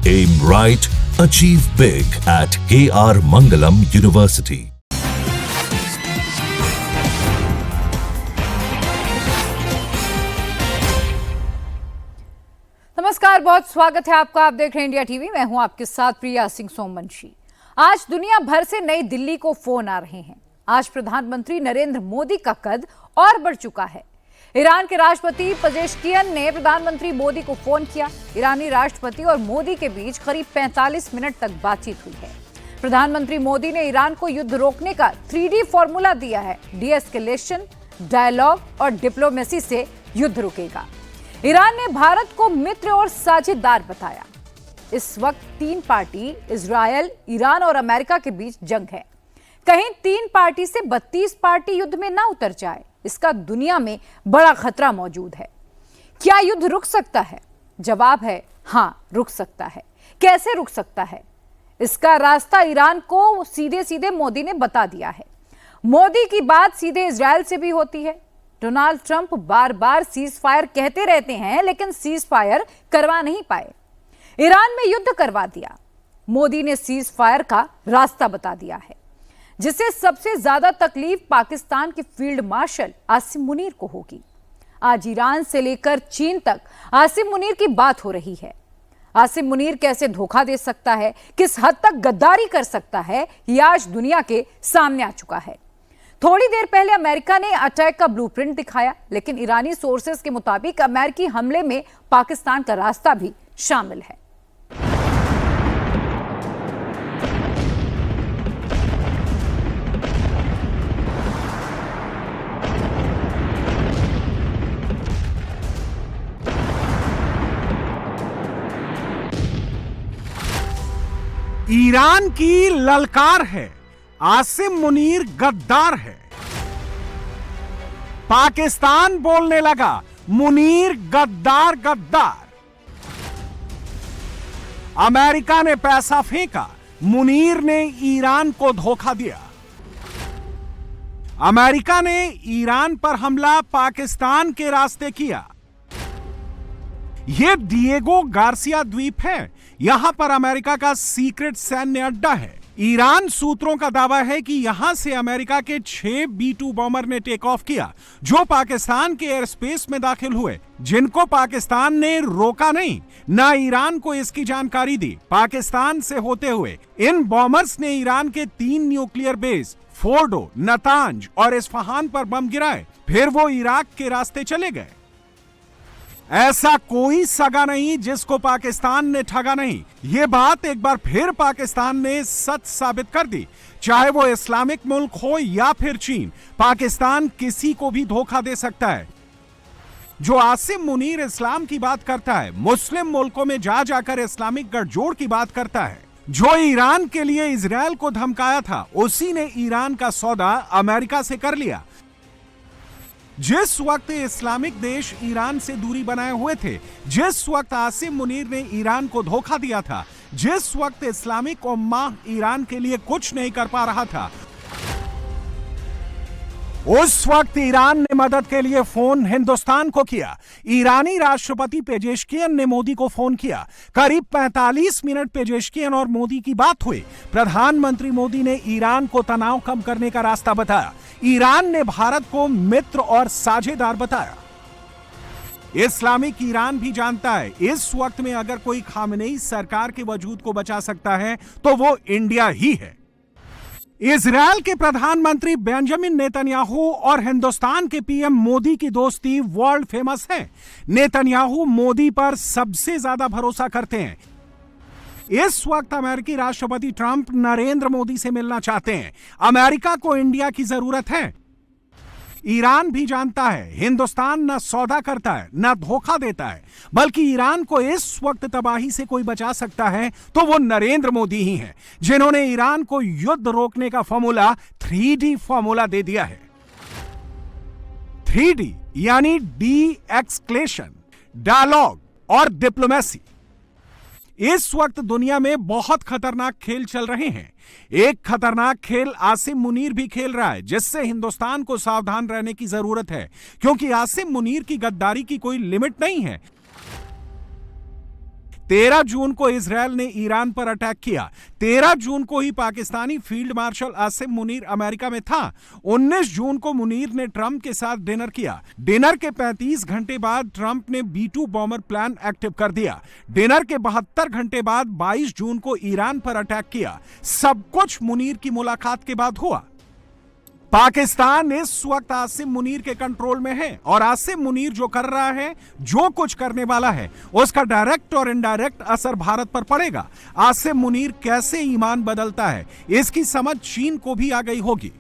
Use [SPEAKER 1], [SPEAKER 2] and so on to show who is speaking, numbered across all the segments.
[SPEAKER 1] Aim right, achieve big at KR Mangalam University.
[SPEAKER 2] नमस्कार, बहुत स्वागत है आपका। आप देख रहे हैं इंडिया टीवी। मैं हूं आपके साथ प्रिया सिंह सोमवंशी। आज दुनिया भर से नई दिल्ली को फोन आ रहे हैं। आज प्रधानमंत्री नरेंद्र मोदी का कद और बढ़ चुका है। ईरान के राष्ट्रपति पेजेश्कियन ने प्रधानमंत्री मोदी को फोन किया। ईरानी राष्ट्रपति और मोदी के बीच करीब 45 मिनट तक बातचीत हुई है। प्रधानमंत्री मोदी ने ईरान को युद्ध रोकने का 3D फॉर्मूला दिया है। डीएस्केलेशन, डायलॉग और डिप्लोमेसी से युद्ध रुकेगा। ईरान ने भारत को मित्र और साझेदार बताया। इस वक्त तीन पार्टी इजरायल, ईरान और अमेरिका के बीच जंग है। कहीं तीन पार्टी से 32 पार्टी युद्ध में ना उतर जाए, इसका दुनिया में बड़ा खतरा मौजूद है। क्या युद्ध रुक सकता है? जवाब है हां, रुक सकता है। कैसे रुक सकता है? इसका रास्ता ईरान को सीधे सीधे मोदी ने बता दिया है। मोदी की बात सीधे इजरायल से भी होती है। डोनाल्ड ट्रंप बार बार सीज फायर कहते रहते हैं, लेकिन सीज फायर करवा नहीं पाए। ईरान में युद्ध करवा दिया। मोदी ने सीज फायर का रास्ता बता दिया है, जिससे सबसे ज्यादा तकलीफ पाकिस्तान के फील्ड मार्शल आसिम मुनीर को होगी। आज ईरान से लेकर चीन तक आसिम मुनीर की बात हो रही है। आसिम मुनीर कैसे धोखा दे सकता है, किस हद तक गद्दारी कर सकता है, यह आज दुनिया के सामने आ चुका है। थोड़ी देर पहले अमेरिका ने अटैक का ब्लूप्रिंट दिखाया, लेकिन ईरानी सोर्सेस के मुताबिक अमेरिकी हमले में पाकिस्तान का रास्ता भी शामिल है।
[SPEAKER 3] ईरान की ललकार है, आसिम मुनीर गद्दार है। पाकिस्तान बोलने लगा, मुनीर गद्दार गद्दार। अमेरिका ने पैसा फेंका, मुनीर ने ईरान को धोखा दिया। अमेरिका ने ईरान पर हमला पाकिस्तान के रास्ते किया। यह डिएगो गार्सिया द्वीप है। यहां पर अमेरिका का सीक्रेट सैन्य अड्डा है। ईरान सूत्रों का दावा है कि यहां से अमेरिका के 6 B-2 बॉम्बर ने टेक ऑफ किया, जो पाकिस्तान के एयर स्पेस में दाखिल हुए, जिनको पाकिस्तान ने रोका नहीं, ना ईरान को इसकी जानकारी दी। पाकिस्तान से होते हुए इन बॉम्बर्स ने ईरान के 3 न्यूक्लियर बेस फोर्डो, नतांज और इस्फहान पर बम गिराए। फिर वो इराक के रास्ते चले गए। ऐसा कोई सगा नहीं जिसको पाकिस्तान ने ठगा नहीं। यह बात एक बार फिर पाकिस्तान ने सच साबित कर दी। चाहे वो इस्लामिक मुल्क हो या फिर चीन, पाकिस्तान किसी को भी धोखा दे सकता है। जो आसिम मुनीर इस्लाम की बात करता है, मुस्लिम मुल्कों में जा जाकर इस्लामिक गठजोड़ की बात करता है, जो ईरान के लिए इजरायल को धमकाया था, उसी ने ईरान का सौदा अमेरिका से कर लिया। जिस वक्त इस्लामिक देश ईरान से दूरी बनाए हुए थे, जिस वक्त आसिम मुनीर ने ईरान को धोखा दिया था, जिस वक्त इस्लामिक उम्मा ईरान के लिए कुछ नहीं कर पा रहा था, उस वक्त ईरान ने मदद के लिए फोन हिंदुस्तान को किया। ईरानी राष्ट्रपति पेजेश्कियन ने मोदी को फोन किया। करीब 45 मिनट पेजेश्कियन और मोदी की बात हुई। प्रधानमंत्री मोदी ने ईरान को तनाव कम करने का रास्ता बताया। ईरान ने भारत को मित्र और साझेदार बताया। इस्लामिक ईरान भी जानता है, इस वक्त में अगर कोई खामनेई सरकार के वजूद को बचा सकता है तो वो इंडिया ही है। इजरायल के प्रधानमंत्री बेंजामिन नेतन्याहू और हिंदुस्तान के पीएम मोदी की दोस्ती वर्ल्ड फेमस है। नेतन्याहू मोदी पर सबसे ज्यादा भरोसा करते हैं। इस वक्त अमेरिकी राष्ट्रपति ट्रंप नरेंद्र मोदी से मिलना चाहते हैं। अमेरिका को इंडिया की जरूरत है। ईरान भी जानता है, हिंदुस्तान न सौदा करता है, न धोखा देता है, बल्कि ईरान को इस वक्त तबाही से कोई बचा सकता है तो वो नरेंद्र मोदी ही हैं, जिन्होंने ईरान को युद्ध रोकने का फॉर्मूला 3D फॉर्मूला दे दिया है। 3D यानी डी-एस्केलेशन, डायलॉग और डिप्लोमेसी। इस वक्त दुनिया में बहुत खतरनाक खेल चल रहे हैं। एक खतरनाक खेल आसिम मुनीर भी खेल रहा है, जिससे हिंदुस्तान को सावधान रहने की जरूरत है, क्योंकि आसिम मुनीर की गद्दारी की कोई लिमिट नहीं है। 13 जून को इजरायल ने ईरान पर अटैक किया। 13 जून को ही Pakistani field marshal Asim Munir America में था। 19 जून को मुनीर ने ट्रंप के साथ डिनर किया। डिनर के 35 घंटे बाद ट्रंप ने B-2 बॉम्बर प्लान एक्टिव कर दिया। डिनर के 72 घंटे बाद 22 जून को ईरान पर अटैक किया। सब कुछ मुनीर की मुलाकात के बाद हुआ। पाकिस्तान इस वक्त आसिम मुनीर के कंट्रोल में है और आसिम मुनीर जो कर रहा है, जो कुछ करने वाला है, उसका डायरेक्ट और इनडायरेक्ट असर भारत पर पड़ेगा। आसिम मुनीर कैसे ईमान बदलता है, इसकी समझ चीन को भी आ गई होगी।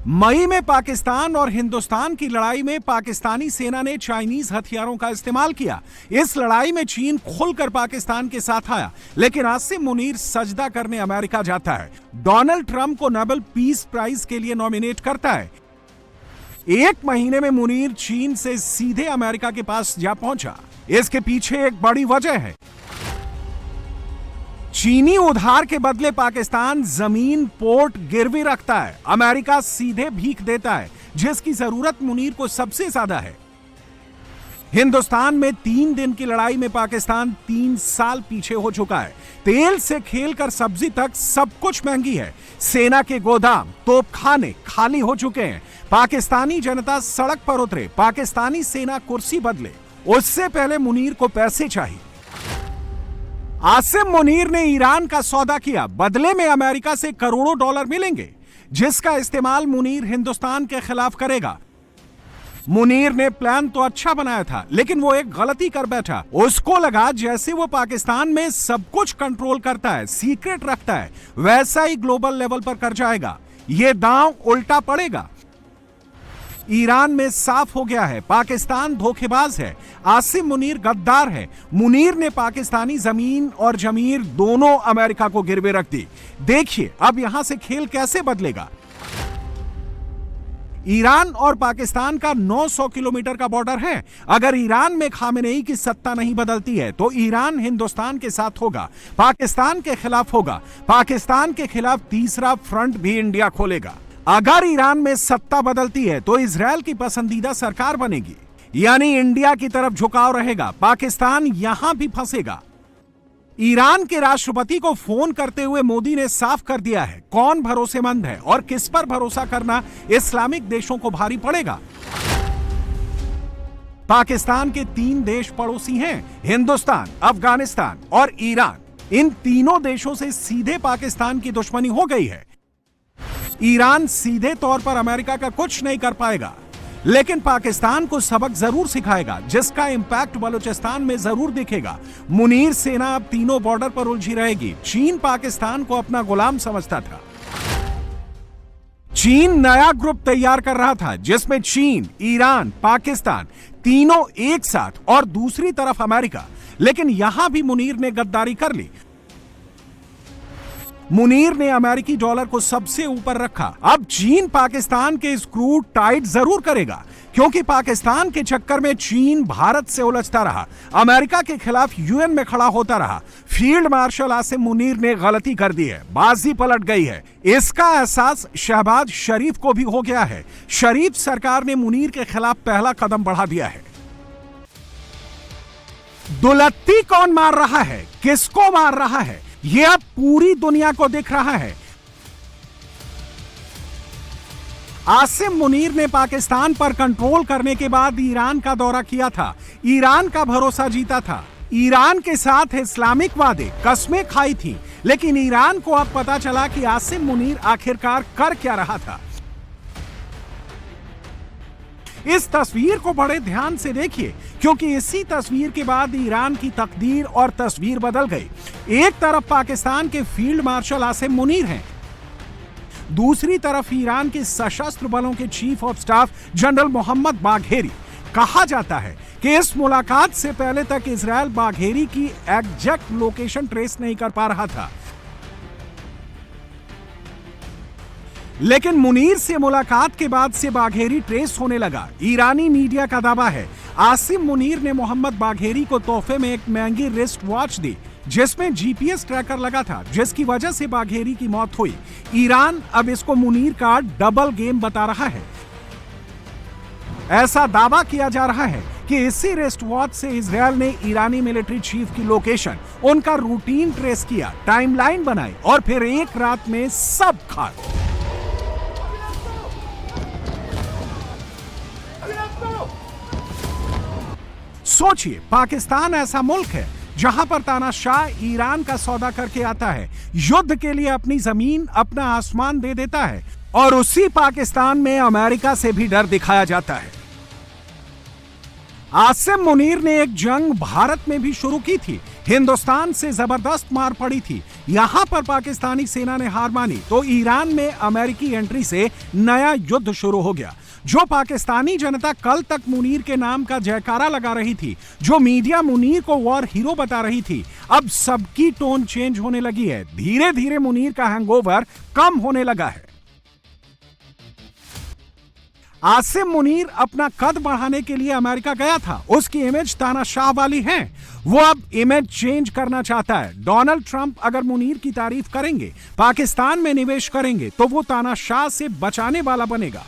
[SPEAKER 3] मई में पाकिस्तान और हिंदुस्तान की लड़ाई में पाकिस्तानी सेना ने चाइनीज हथियारों का इस्तेमाल किया। इस लड़ाई में चीन खुलकर पाकिस्तान के साथ आया, लेकिन आसिम मुनीर सजदा करने अमेरिका जाता है। डोनाल्ड ट्रंप को नोबेल पीस प्राइज के लिए नॉमिनेट करता है। 1 महीने में मुनीर चीन से सीधे अमेरिका के पास जा पहुंचा। इसके पीछे एक बड़ी वजह है। चीनी उधार के बदले पाकिस्तान जमीन, पोर्ट गिरवी रखता है। अमेरिका सीधे भीख देता है, जिसकी जरूरत मुनीर को सबसे ज्यादा है। हिंदुस्तान में 3 दिन की लड़ाई में पाकिस्तान 3 साल पीछे हो चुका है। तेल से खेलकर सब्जी तक सब कुछ महंगी है। सेना के गोदाम, तोपखाने खाली हो चुके हैं। पाकिस्तानी जनता सड़क पर उतरे, पाकिस्तानी सेना कुर्सी बदले। उससे पहले मुनीर को पैसे चाहिए। आसिम मुनीर ने ईरान का सौदा किया, बदले में अमेरिका से करोड़ों डॉलर मिलेंगे, जिसका इस्तेमाल मुनीर हिंदुस्तान के खिलाफ करेगा। मुनीर ने प्लान तो अच्छा बनाया था, लेकिन वो एक गलती कर बैठा। उसको लगा जैसे वो पाकिस्तान में सब कुछ कंट्रोल करता है, सीक्रेट रखता है, वैसा ही ग्लोबल लेवल पर कर जाएगा। ये दांव उल्टा पड़ेगा। ईरान में साफ हो गया है, पाकिस्तान धोखेबाज है, आसिम मुनीर गद्दार है। मुनीर ने पाकिस्तानी जमीन और जमीर दोनों अमेरिका को गिरवे रख दी। देखिए अब यहां से खेल कैसे बदलेगा। ईरान और पाकिस्तान का 900 किलोमीटर का बॉर्डर है। अगर ईरान में खामेनेई की सत्ता नहीं बदलती है तो ईरान हिंदुस्तान के साथ होगा, पाकिस्तान के खिलाफ होगा। पाकिस्तान के खिलाफ तीसरा फ्रंट भी इंडिया खोलेगा। अगर ईरान में सत्ता बदलती है तो इजरायल की पसंदीदा सरकार बनेगी, यानी इंडिया की तरफ झुकाव रहेगा। पाकिस्तान यहां भी फंसेगा। ईरान के राष्ट्रपति को फोन करते हुए मोदी ने साफ कर दिया है कौन भरोसेमंद है और किस पर भरोसा करना इस्लामिक देशों को भारी पड़ेगा। पाकिस्तान के 3 देश पड़ोसी हैं, हिंदुस्तान, अफगानिस्तान और ईरान। इन तीनों देशों से सीधे पाकिस्तान की दुश्मनी हो गई है। ईरान सीधे तौर पर अमेरिका का कुछ नहीं कर पाएगा, लेकिन पाकिस्तान को सबक जरूर सिखाएगा, जिसका इंपैक्ट बलूचिस्तान में जरूर दिखेगा। मुनीर सेना अब तीनों बॉर्डर पर उलझी रहेगी। चीन पाकिस्तान को अपना गुलाम समझता था। चीन नया ग्रुप तैयार कर रहा था, जिसमें चीन, ईरान, पाकिस्तान तीनों एक साथ और दूसरी तरफ अमेरिका। लेकिन यहां भी मुनीर ने गद्दारी कर ली। मुनीर ने अमेरिकी डॉलर को सबसे ऊपर रखा। अब चीन पाकिस्तान के स्क्रू टाइट जरूर करेगा, क्योंकि पाकिस्तान के चक्कर में चीन भारत से उलझता रहा, अमेरिका के खिलाफ यूएन में खड़ा होता रहा। फील्ड मार्शल आसिम मुनीर ने गलती कर दी है, बाजी पलट गई है। इसका एहसास शहबाज शरीफ को भी हो गया है। शरीफ सरकार ने मुनीर के खिलाफ पहला कदम बढ़ा दिया है। दुलत्ती कौन मार रहा है, किसको मार रहा है, यह अब पूरी दुनिया को दिख रहा है। आसिम मुनीर ने पाकिस्तान पर कंट्रोल करने के बाद ईरान का दौरा किया था, ईरान का भरोसा जीता था, ईरान के साथ इस्लामिक वादे, कस्में खाई थी। लेकिन ईरान को अब पता चला कि आसिम मुनीर आखिरकार कर क्या रहा था। इस तस्वीर को बड़े ध्यान से देखिए, क्योंकि इसी तस्वीर के बाद ईरान की तकदीर और तस्वीर बदल गई। एक तरफ पाकिस्तान के फील्ड मार्शल आसिम मुनीर हैं, दूसरी तरफ ईरान के सशस्त्र बलों के chief of staff general Mohammad Bagheri. कहा जाता है कि इस मुलाकात से पहले तक इजरायल बाघेरी की एग्जैक्ट लोकेशन ट्रेस नहीं कर पा रहा था, लेकिन मुनीर से मुलाकात के बाद से बाघेरी ट्रेस होने लगा। ईरानी मीडिया का दावा है आसिम मुनीर ने मोहम्मद बाघेरी को तोहफे में एक महंगी रिस्ट वॉच दी, जिसमें जीपीएस ट्रैकर लगा था, जिसकी वजह से बाघेरी की मौत हुई। ईरान अब इसको मुनीर का डबल गेम बता रहा है। ऐसा दावा किया जा रहा है कि इसी रिस्ट वॉच से इजरायल ने ईरानी मिलिट्री चीफ की लोकेशन, उनका रूटीन ट्रेस किया, टाइमलाइन बनाई और फिर एक रात में सब खाक। सोचिए, पाकिस्तान ऐसा मुल्क है जहां पर तानाशाह ईरान का सौदा करके आता है, युद्ध के लिए अपनी जमीन, अपना आसमान दे देता है, और उसी पाकिस्तान में अमेरिका से भी डर दिखाया जाता है। आसिम मुनीर ने एक जंग भारत में भी शुरू की थी, हिंदुस्तान से जबरदस्त मार पड़ी थी। यहां पर पाकिस्तानी सेना ने हार मानी तो ईरान में अमेरिकी एंट्री से नया युद्ध शुरू हो गया। जो पाकिस्तानी जनता कल तक मुनीर के नाम का जयकारा लगा रही थी, जो मीडिया मुनीर को वॉर हीरो बता रही थी, अब सबकी टोन चेंज होने लगी है। धीरे धीरे मुनीर का हैंगओवर कम होने लगा है। आसिम मुनीर अपना कद बढ़ाने के लिए अमेरिका गया था, उसकी इमेज तानाशाह वाली है, वो अब इमेज चेंज करना चाहता है। डोनाल्ड ट्रंप अगर मुनीर की तारीफ करेंगे, पाकिस्तान में निवेश करेंगे, तो वो तानाशाह से बचाने वाला बनेगा।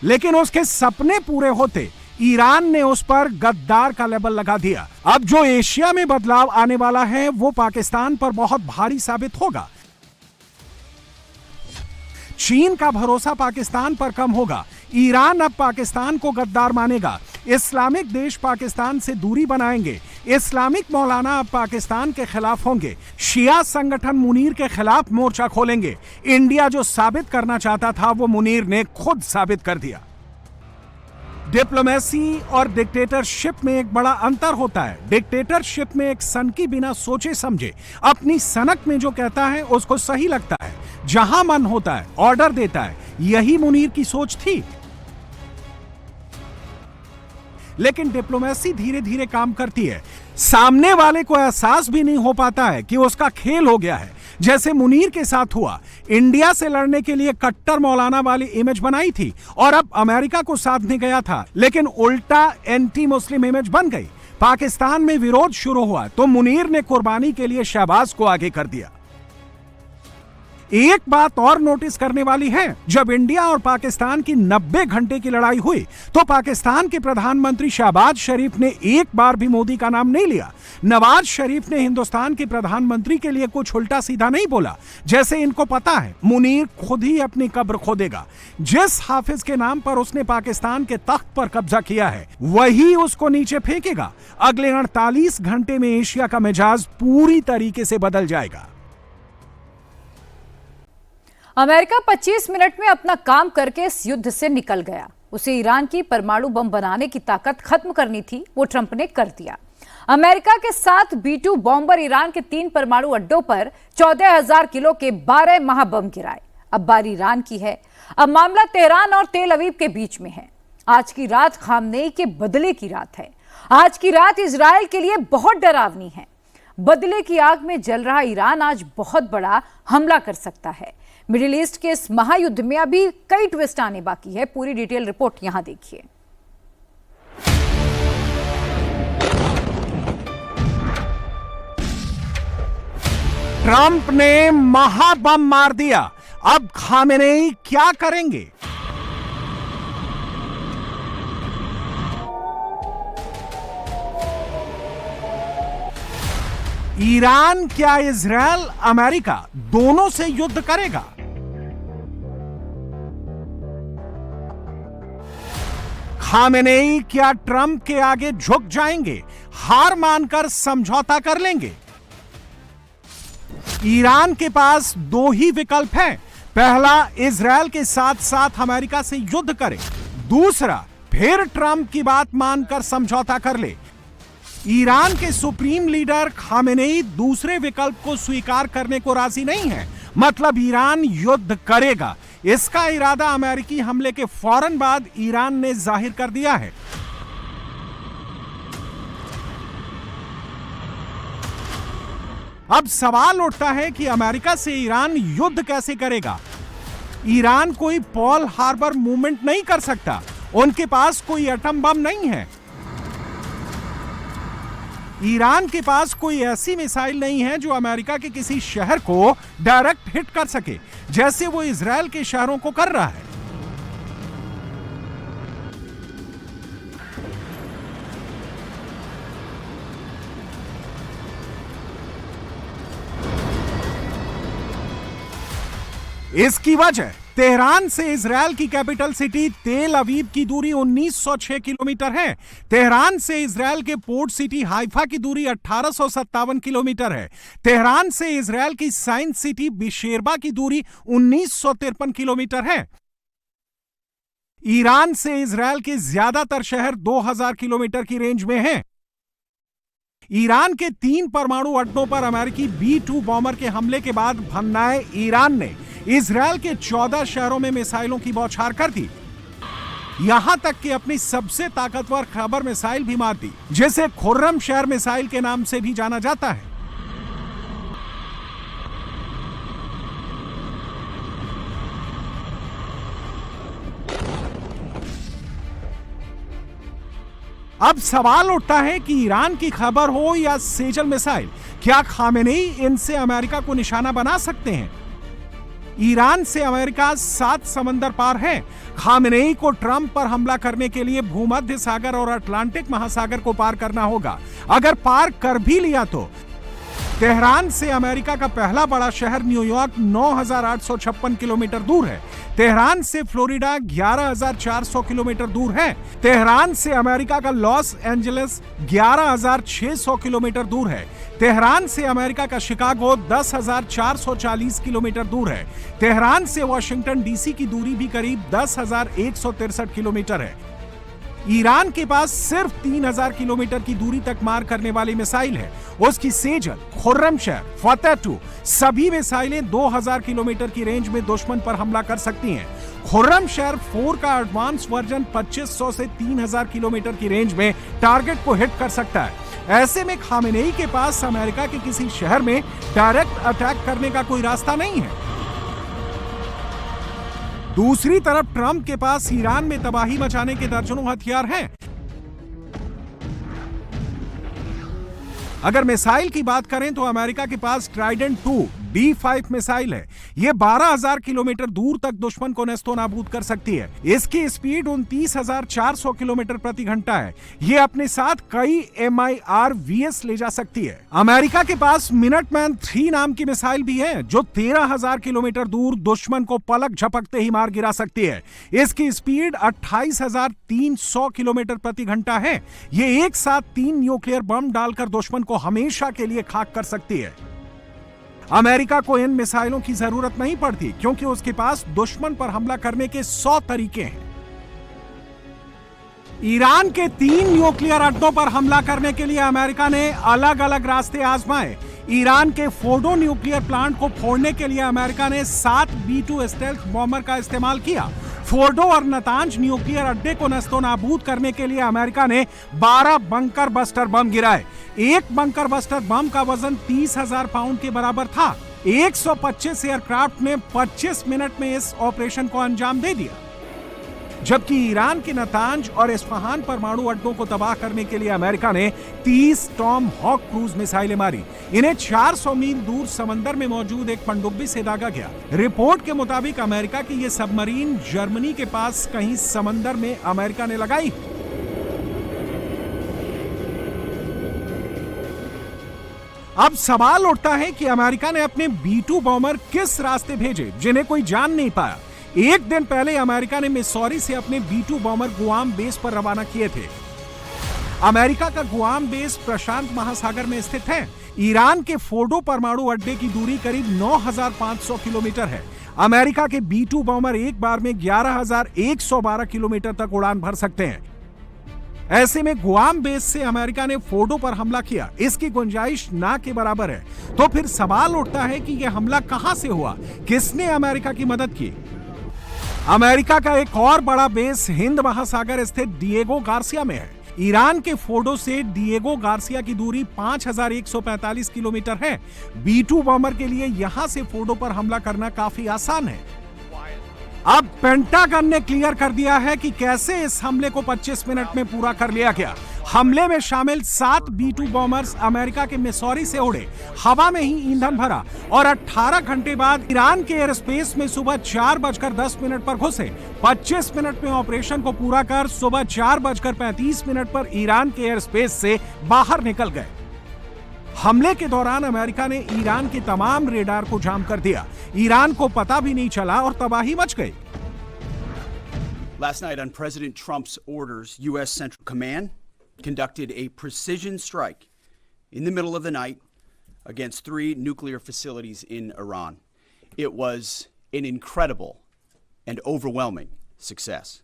[SPEAKER 3] लेकिन उसके सपने पूरे होते ईरान ने उस पर गद्दार का लेबल लगा दिया। अब जो एशिया में बदलाव आने वाला है वो पाकिस्तान पर बहुत भारी साबित होगा। चीन का भरोसा पाकिस्तान पर कम होगा, ईरान अब पाकिस्तान को गद्दार मानेगा, इस्लामिक देश पाकिस्तान से दूरी बनाएंगे, इस्लामिक मौलाना अब पाकिस्तान के खिलाफ होंगे, शिया संगठन मुनीर के खिलाफ मोर्चा खोलेंगे। इंडिया जो साबित करना चाहता था वो मुनीर ने खुद साबित कर दिया। डिप्लोमेसी और डिक्टेटरशिप में एक बड़ा अंतर होता है। डिक्टेटरशिप में एक सनकी बिना सोचे समझे अपनी सनक में जो कहता है उसको सही लगता है, जहां मन होता है ऑर्डर देता है। यही मुनीर की सोच थी। लेकिन डिप्लोमेसी धीरे धीरे काम करती है, सामने वाले को एहसास भी नहीं हो पाता है कि उसका खेल हो गया है। जैसे मुनीर के साथ हुआ, इंडिया से लड़ने के लिए कट्टर मौलाना वाली इमेज बनाई थी और अब अमेरिका को साधने गया था, लेकिन उल्टा एंटी मुस्लिम इमेज बन गई। पाकिस्तान में विरोध शुरू हुआ तो मुनीर ने कुर्बानी के लिए शहबाज को आगे कर दिया। एक बात और नोटिस करने वाली है, जब इंडिया और पाकिस्तान की 90 घंटे की लड़ाई हुई तो पाकिस्तान के प्रधानमंत्री शहबाज शरीफ ने एक बार भी मोदी का नाम नहीं लिया। नवाज शरीफ ने हिंदुस्तान के प्रधानमंत्री के लिए कुछ उल्टा सीधा नहीं बोला। जैसे इनको पता है मुनीर खुद ही अपनी कब्र खोदेगा। जिस हाफिज के नाम पर उसने पाकिस्तान के तख्त पर कब्जा किया है वही उसको नीचे फेंकेगा। अगले 48 घंटे में एशिया का मिजाज पूरी तरीके से बदल जाएगा।
[SPEAKER 2] अमेरिका 25 मिनट में अपना काम करके इस युद्ध से निकल गया। उसे ईरान की परमाणु बम बनाने की ताकत खत्म करनी थी, वो ट्रंप ने कर दिया। अमेरिका के 7 B-2 बॉम्बर ईरान के 3 परमाणु अड्डों पर 14,000 किलो के 12 महाबम गिराए। अब बारी ईरान की है। अब मामला तेहरान और तेल अवीव के बीच में है। आज की रात खामनेई के बदले की रात है। आज की रात इजराइल के लिए बहुत डरावनी है। बदले की आग में जल रहा ईरान आज बहुत बड़ा हमला कर सकता है। मिडिल ईस्ट के इस महायुद्ध में अभी कई ट्विस्ट आने बाकी है। पूरी डिटेल रिपोर्ट यहां देखिए।
[SPEAKER 3] ट्रंप ने महाबम मार दिया, अब खामेनेई क्या करेंगे? ईरान क्या इजराइल, अमेरिका दोनों से युद्ध करेगा? खामेनेई क्या ट्रंप के आगे झुक जाएंगे, हार मानकर समझौता कर लेंगे? ईरान के पास 2 ही विकल्प हैं। पहला, इजराइल के साथ साथ अमेरिका से युद्ध करे। दूसरा, फिर ट्रंप की बात मानकर समझौता कर ले। ईरान के सुप्रीम लीडर खामेनेई दूसरे विकल्प को स्वीकार करने को राजी नहीं है। मतलब ईरान युद्ध करेगा। इसका इरादा अमेरिकी हमले के फौरन बाद ईरान ने जाहिर कर दिया है। अब सवाल उठता है कि अमेरिका से ईरान युद्ध कैसे करेगा? ईरान कोई पर्ल हार्बर मूवमेंट नहीं कर सकता, उनके पास कोई एटम बम नहीं है। ईरान के पास कोई ऐसी मिसाइल नहीं है जो अमेरिका के किसी शहर को डायरेक्ट हिट कर सके, जैसे वो इजराइल के शहरों को कर रहा है। इसकी वजह तेहरान से इजरायल की कैपिटल सिटी तेल अवीव की दूरी 1906 किलोमीटर है। तेहरान से इजरायल के पोर्ट सिटी हाइफा की दूरी 1857 किलोमीटर है। तेहरान से इजरायल की साइंस सिटी बिशेरबा की दूरी 1953 किलोमीटर है। ईरान से इजरायल के ज्यादातर शहर 2000 किलोमीटर की रेंज में हैं। ईरान के 3 परमाणु अड्डों पर अमेरिकी B-2 बॉम्बर के हमले के बाद भन्नाए ईरान ने इजरायल के 14 शहरों में मिसाइलों की बौछार कर दी। यहां तक कि अपनी सबसे ताकतवर खबर मिसाइल भी मार दी, जिसे खुर्रम शहर मिसाइल के नाम से भी जाना जाता है। अब सवाल उठता है कि ईरान की खबर हो या सेजल मिसाइल, क्या खामेनेई इनसे अमेरिका को निशाना बना सकते हैं? ईरान से अमेरिका 7 समंदर पार है। खामेनेई को ट्रंप पर हमला करने के लिए भूमध्य सागर और अटलांटिक महासागर को पार करना होगा। अगर पार कर भी लिया तो तेहरान से अमेरिका का पहला बड़ा शहर न्यूयॉर्क 9856 किलोमीटर दूर है। तेहरान से फ्लोरिडा 11400 किलोमीटर दूर है। तेहरान से अमेरिका का लॉस एंजलिस 11600 किलोमीटर दूर है। तेहरान से अमेरिका का शिकागो 10440 किलोमीटर दूर है। तेहरान से वॉशिंगटन डीसी की दूरी भी करीब 10163 किलोमीटर है। ईरान के पास सिर्फ 3000 किलोमीटर की दूरी तक मार करने वाली मिसाइल है। उसकी सेजल, खुर्रमशहर, फतेह-2 सभी मिसाइलें 2000 किलोमीटर की रेंज में दुश्मन पर हमला कर सकती हैं। खुर्रमशहर 4 का एडवांस वर्जन 2500 से 3000 किलोमीटर की रेंज में टारगेट को हिट कर सकता है। ऐसे में खामेनेई के पास अमेरिका के किसी शहर में डायरेक्ट अटैक करने का कोई रास्ता नहीं है। दूसरी तरफ ट्रंप के पास ईरान में तबाही मचाने के दर्जनों हथियार हैं। अगर मिसाइल की बात करें तो अमेरिका के पास ट्राइडेंट 2 D5 मिसाइल है। यह 12000 किलोमीटर दूर तक दुश्मन को नेस्तो नाबूद कर सकती है। इसकी स्पीड 29400 किलोमीटर प्रति घंटा है। यह अपने साथ कई MIRVs ले जा सकती है। अमेरिका के पास मिनटमैन 3 नाम की मिसाइल भी है, जो 13000 किलोमीटर दूर दुश्मन को पलक झपकते ही मार गिरा सकती है। इसकी स्पीड 28300 किलोमीटर प्रति घंटा है। यह एक साथ 3 न्यूक्लियर बम डालकर दुश्मन को हमेशा के लिए खाक कर सकती है। अमेरिका को इन मिसाइलों की जरूरत नहीं पड़ती, क्योंकि उसके पास दुश्मन पर हमला करने के 100 तरीके हैं। ईरान के 3 न्यूक्लियर अड्डों पर हमला करने के लिए अमेरिका ने अलग अलग रास्ते आजमाए। ईरान के फोर्डो न्यूक्लियर प्लांट को फोड़ने के लिए अमेरिका ने 7 B-2 स्टेल्थ बॉम्बर का इस्तेमाल किया। फोर्डो और नतांज न्यूक्लियर अड्डे को नस्तो नाबूद करने के लिए अमेरिका ने 12 बंकर बस्टर बम गिराए। एक बंकर बस्टर बम का वजन 30,000 पाउंड के बराबर था। 125 एयरक्राफ्ट ने 25 मिनट में इस ऑपरेशन को अंजाम दे दिया। जबकि ईरान के नतांज और इस्फहान परमाणु अड्डों को तबाह करने के लिए अमेरिका ने 30 टॉम हॉक क्रूज मिसाइलें मारी। इन्हें 400 मील दूर समंदर में मौजूद एक पनडुब्बी से दागा गया। रिपोर्ट के मुताबिक अमेरिका की ये सबमरीन जर्मनी के पास कहीं समंदर में अमेरिका ने लगाई। अब सवाल उठता है कि अमेरिका ने अपने B-2 बॉम्बर किस रास्ते भेजे, जिन्हें कोई जान नहीं पाया। एक दिन पहले अमेरिका ने मिसौरी से अपने B-2 बॉम्बर गुआम बेस पर रवाना किए थे। अमेरिका का गुआम बेस प्रशांत महासागर में स्थित है। ईरान के फोर्डो परमाणु अड्डे की दूरी करीब 9500 किलोमीटर है। अमेरिका के B-2 बॉम्बर एक बार में 11112 किलोमीटर तक उड़ान भर सकते हैं। ऐसे में गुआम बेस से अमेरिका ने फोर्डो पर हमला किया। इसकी गुंजाइश ना के बराबर है। तो फिर सवाल उठता है कि यह हमला कहां से हुआ, किसने अमेरिका की मदद की? अमेरिका का एक और बड़ा बेस हिंद महासागर स्थित डिएगो गार्सिया में है। ईरान के फोर्डो से डिएगो गार्सिया की दूरी 5145 किलोमीटर है। B-2 बॉम्बर के लिए यहां से फोर्डो पर हमला करना काफी आसान है। अब पेंटागन ने क्लियर कर दिया है कि कैसे इस हमले को 25 मिनट में पूरा कर लिया गया। हमले में शामिल 7 B-2 बॉम्बर्स अमेरिका के मिसौरी से उड़े, हवा में ही ईंधन भरा और 18 घंटे बाद ईरान के एयर स्पेस में सुबह 4:10 पर घुसे। 25 मिनट में ऑपरेशन को पूरा कर सुबह 4:35 पर ईरान के एयर स्पेस से बाहर निकल गए। हमले के दौरान अमेरिका ने ईरान के तमाम रेडार को जाम कर दिया। ईरान को पता भी नहीं चला और तबाही मच गई।
[SPEAKER 4] Last night, on President Trump's orders, U.S. Central Command conducted a precision strike in the middle of the night against 3 nuclear facilities in Iran. It was an incredible and overwhelming success.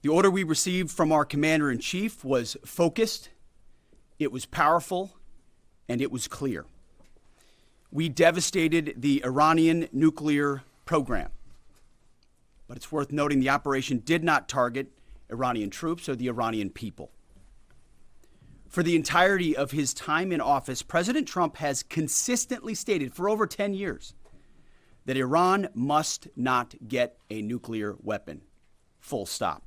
[SPEAKER 4] The order we received from our Commander-in-Chief was focused, it was powerful, and it was clear. We devastated the Iranian nuclear program. But it's worth noting the operation did not target Iranian troops or the Iranian people. For the entirety of his time in office, President Trump has consistently stated for over 10 years that Iran must not get a nuclear weapon. Full stop.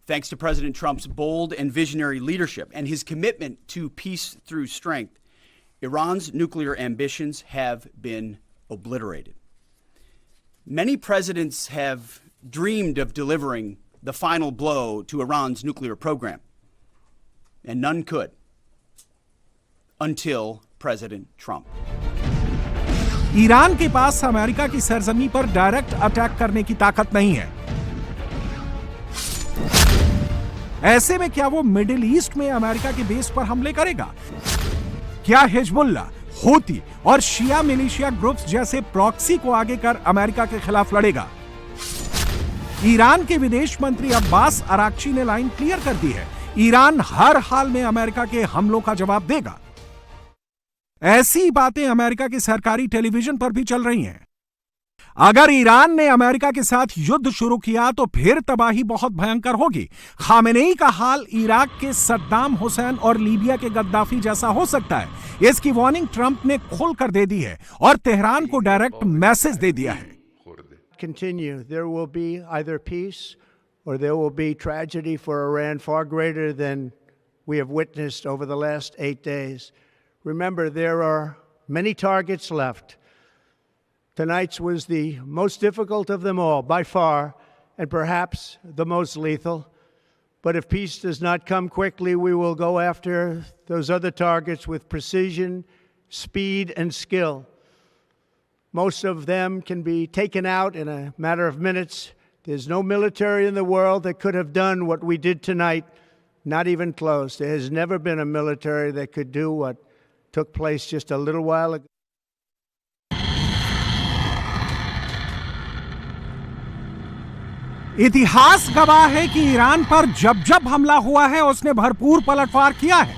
[SPEAKER 4] Thanks to President Trump's bold and visionary leadership and his commitment to peace through strength, Iran's nuclear ambitions have been obliterated. Many presidents have dreamed of delivering the final blow to Iran's nuclear program, and none could until President Trump.
[SPEAKER 3] Iran के पास America की सरजमी पर direct attack करने की ताकत नहीं है। ऐसे में क्या वो मिडिल ईस्ट में अमेरिका के बेस पर हमले करेगा? क्या हिजबुल्लाह, हूती और शिया मिलिशिया ग्रुप्स जैसे प्रॉक्सी को आगे कर अमेरिका के खिलाफ लड़ेगा? ईरान के विदेश मंत्री अब्बास अराक्ची ने लाइन क्लियर कर दी है, ईरान हर हाल में अमेरिका के हमलों का जवाब देगा। ऐसी बातें अमेरिका के सरकारी टेलीविजन पर भी चल रही हैं। अगर ईरान ने अमेरिका के साथ युद्ध शुरू किया तो फिर तबाही बहुत भयंकर होगी। खामेनेई का हाल इराक के सद्दाम हुसैन और लीबिया के गद्दाफी जैसा हो सकता है। इसकी वार्निंग ट्रंप ने खुलकर दे दी है और तेहरान को डायरेक्ट मैसेज दे दिया है।
[SPEAKER 5] Continue. There will be either peace or there will be tragedy for Iran far greater than we have witnessed over the last 8 days. Remember, there are many targets left. Tonight's was the most difficult of them all, by far, and perhaps the most lethal. But if peace does not come quickly, we will go after those other targets with precision, speed, and skill. Most of them can be taken out in a matter of minutes. There's no military in the world that could have done what we did tonight, not even close. There has never been a military that could do what took place just a little while ago.
[SPEAKER 3] इतिहास गवाह है कि Iran पर जब जब हमला हुआ है उसने भरपूर पलटवार किया है।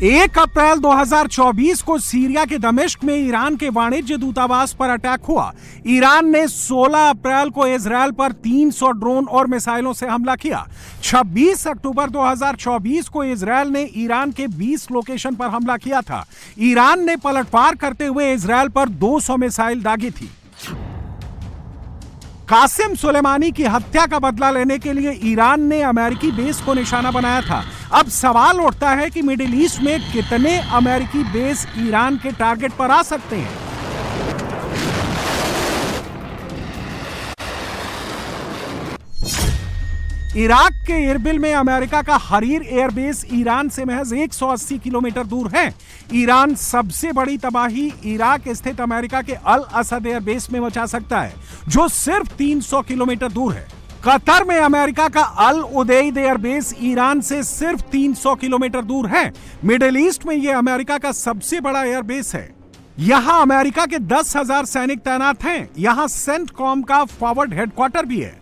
[SPEAKER 3] एक अप्रैल 2024 को सीरिया के दमिश्क में ईरान के वाणिज्य दूतावास पर अटैक हुआ। ईरान ने 16 अप्रैल को इजरायल पर 300 ड्रोन और मिसाइलों से हमला किया। 26 अक्टूबर 2024 को इजरायल ने ईरान के 20 लोकेशन पर हमला किया था। ईरान ने पलटवार करते हुए इजरायल पर 200 मिसाइल दागी थी। कासिम सुलेमानी की हत्या का बदला लेने के लिए ईरान ने अमेरिकी बेस को निशाना बनाया था। अब सवाल उठता है कि मिडिल ईस्ट में कितने अमेरिकी बेस ईरान के टारगेट पर आ सकते हैं। इराक के इरबिल में अमेरिका का हरीर एयरबेस ईरान से महज 180 किलोमीटर दूर है। ईरान सबसे बड़ी तबाही इराक स्थित अमेरिका के अल असद एयरबेस में मचा सकता है, जो सिर्फ 300 किलोमीटर दूर है। कतर में अमेरिका का अल उदैद एयरबेस ईरान से सिर्फ 300 किलोमीटर दूर है। मिडिल ईस्ट में यह अमेरिका का सबसे बड़ा एयरबेस है। यहां अमेरिका के 10,000 सैनिक तैनात हैं। यहां सेंटकॉम का फॉरवर्ड हेडक्वार्टर भी है।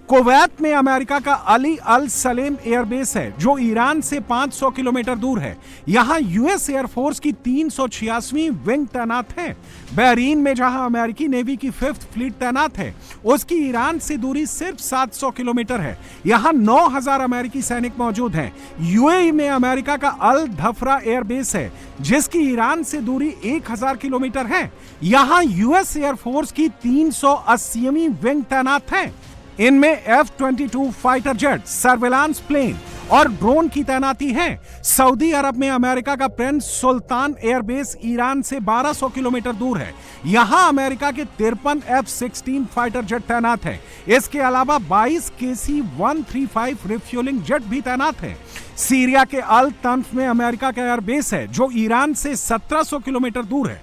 [SPEAKER 3] कुवैत में अमेरिका का अली अल सलेम एयरबेस है, जो ईरान से 500 किलोमीटर दूर है। यहां यूएस एयरफोर्स की 386वीं विंग तैनात है। बहरीन में जहां अमेरिकी नेवी की 5th फ्लीट तैनात है, उसकी ईरान से दूरी सिर्फ 700 किलोमीटर है। यहां 9,000 अमेरिकी सैनिक मौजूद हैं। यूएई में अमेरिका का अल धफरा एयरबेस है, जिसकी ईरान से दूरी 1000 किलोमीटर है। यहां यूएस एयरफोर्स की 380वीं विंग तैनात है। इनमें F-22 fighter jet, surveillance plane और ड्रोन की तैनाती है। सऊदी अरब में अमेरिका का प्रिंस सुल्तान एयरबेस ईरान से 1200 किलोमीटर दूर है। यहां अमेरिका के 53 F-16 फाइटर जेट तैनात है। इसके अलावा 22 KC-135 रिफ्यूलिंग जेट भी तैनात है। सीरिया के अल तन्फ में अमेरिका का एयरबेस है जो ईरान से 1700 किलोमीटर दूर है।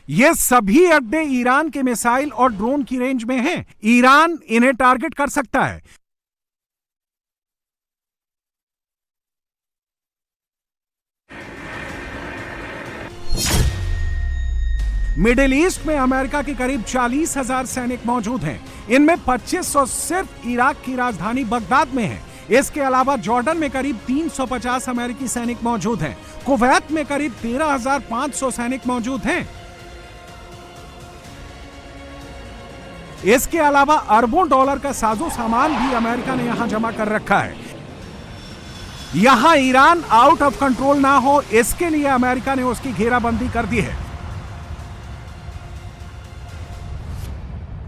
[SPEAKER 3] ये सभी अड्डे ईरान के मिसाइल और ड्रोन की रेंज में हैं। ईरान इन्हें टारगेट कर सकता है। मिडिल ईस्ट में अमेरिका के करीब 40,000 सैनिक मौजूद हैं। इनमें 2500 सिर्फ इराक की राजधानी बगदाद में है। इसके अलावा जॉर्डन में करीब 350 अमेरिकी सैनिक मौजूद हैं। कुवैत में करीब 13,500 सैनिक मौजूद हैं। इसके अलावा अरबों डॉलर का साजो सामान भी अमेरिका ने यहां जमा कर रखा है। यहां ईरान आउट ऑफ कंट्रोल ना हो, इसके लिए अमेरिका ने उसकी घेराबंदी कर दी है।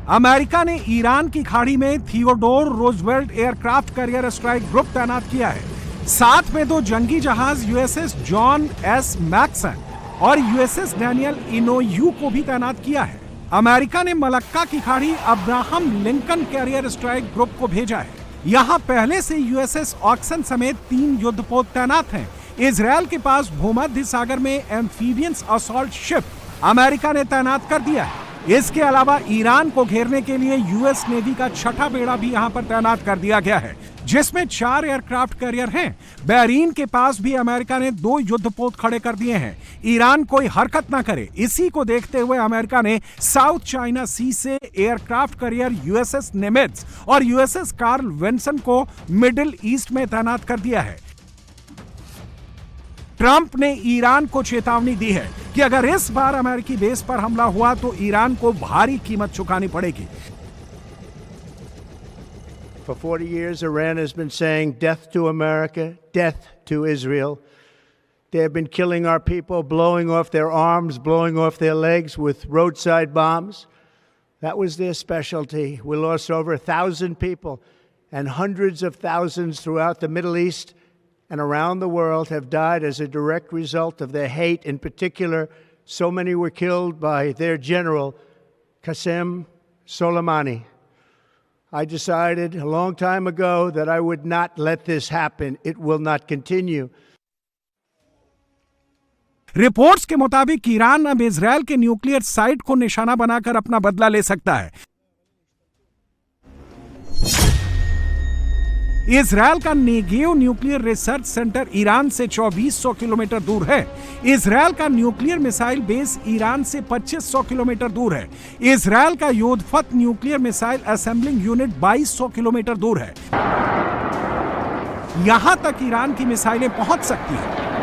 [SPEAKER 3] अमेरिका ने ईरान की खाड़ी में Theodore Roosevelt aircraft carrier strike group तैनात किया है। साथ में 2 जंगी जहाज यूएसएस जॉन एस मैक्सन और यूएसएस डैनियल इनोयू को भी तैनात किया है। अमेरिका ने मलक्का की खाड़ी Abraham Lincoln carrier strike group को भेजा है। यहां पहले से यूएसएस ऑक्सन समेत 3 युद्धपोत तैनात हैं। इजरायल के पास भूमध्य सागर में एम्फीबियंस असॉल्ट शिप अमेरिका ने तैनात कर दिया है। इसके अलावा ईरान को घेरने के लिए यूएस नेवी का 6ठा बेड़ा भी यहां पर तैनात कर दिया गया है, जिसमें 4 एयरक्राफ्ट कैरियर हैं। बहरीन के पास भी अमेरिका ने 2 युद्धपोत खड़े कर दिए हैं। ईरान कोई हरकत ना करे, इसी को देखते हुए अमेरिका ने साउथ चाइना सी से एयरक्राफ्ट कैरियर यूएसएस निमित्ज और यूएसएस कार्ल विंसन को मिडिल ईस्ट में तैनात कर दिया है। ट्रंप ने ईरान को चेतावनी दी है कि अगर इस बार अमेरिकी बेस पर हमला हुआ तो ईरान को भारी कीमत चुकानी पड़ेगी।
[SPEAKER 5] For 40 years, Iran has been saying death to America, death to Israel. They have been killing our people, blowing off their arms, blowing off their legs with roadside bombs. That was their specialty. We lost over 1,000 people, and hundreds of thousands throughout the Middle East and around the world have died as a direct result of their hate. In particular, so many were killed by their general, Qasem Soleimani. I decided a long time ago that I would not let this happen. It will not continue.
[SPEAKER 3] Reports के मुताबिक Iran अब Israel के nuclear site को निशाना बनाकर अपना बदला ले सकता है। इजरायल का Negev nuclear research centre Iran से 2400 किलोमीटर दूर है। इजरायल का न्यूक्लियर मिसाइल बेस ईरान से 2500 किलोमीटर दूर है। इजरायल का Yodfat nuclear missile assembling unit 2200 kilometre दूर है। यहां तक ईरान की मिसाइलें पहुंच सकती हैं।